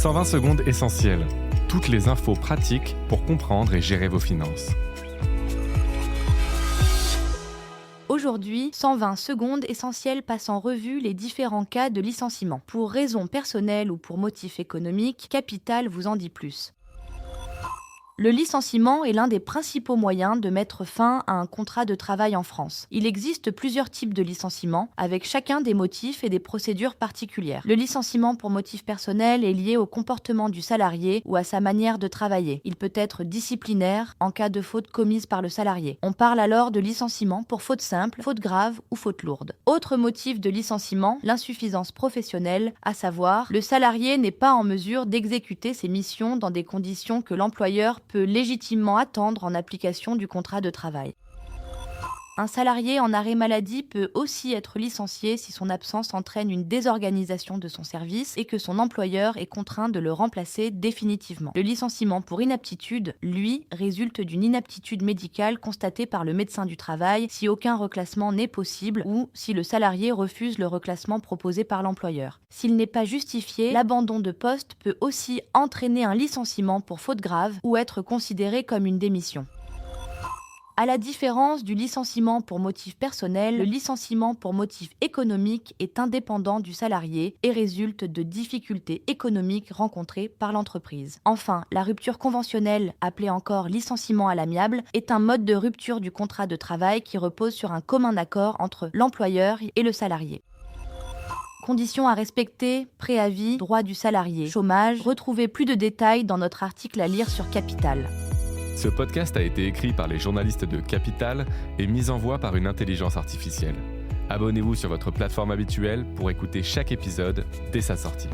120 secondes essentielles. Toutes les infos pratiques pour comprendre et gérer vos finances. Aujourd'hui, 120 secondes essentielles passent en revue les différents cas de licenciement. Pour raisons personnelles ou pour motifs économiques, Capital vous en dit plus. Le licenciement est l'un des principaux moyens de mettre fin à un contrat de travail en France. Il existe plusieurs types de licenciements, avec chacun des motifs et des procédures particulières. Le licenciement pour motif personnel est lié au comportement du salarié ou à sa manière de travailler. Il peut être disciplinaire en cas de faute commise par le salarié. On parle alors de licenciement pour faute simple, faute grave ou faute lourde. Autre motif de licenciement, l'insuffisance professionnelle, à savoir, le salarié n'est pas en mesure d'exécuter ses missions dans des conditions que l'employeur peut légitimement attendre en application du contrat de travail. Un salarié en arrêt maladie peut aussi être licencié si son absence entraîne une désorganisation de son service et que son employeur est contraint de le remplacer définitivement. Le licenciement pour inaptitude, lui, résulte d'une inaptitude médicale constatée par le médecin du travail si aucun reclassement n'est possible ou si le salarié refuse le reclassement proposé par l'employeur. S'il n'est pas justifié, l'abandon de poste peut aussi entraîner un licenciement pour faute grave ou être considéré comme une démission. À la différence du licenciement pour motif personnel, le licenciement pour motif économique est indépendant du salarié et résulte de difficultés économiques rencontrées par l'entreprise. Enfin, la rupture conventionnelle, appelée encore licenciement à l'amiable, est un mode de rupture du contrat de travail qui repose sur un commun accord entre l'employeur et le salarié. Conditions à respecter, préavis, droits du salarié, chômage. Retrouvez plus de détails dans notre article à lire sur Capital. Ce podcast a été écrit par les journalistes de Capital et mis en voix par une intelligence artificielle. Abonnez-vous sur votre plateforme habituelle pour écouter chaque épisode dès sa sortie.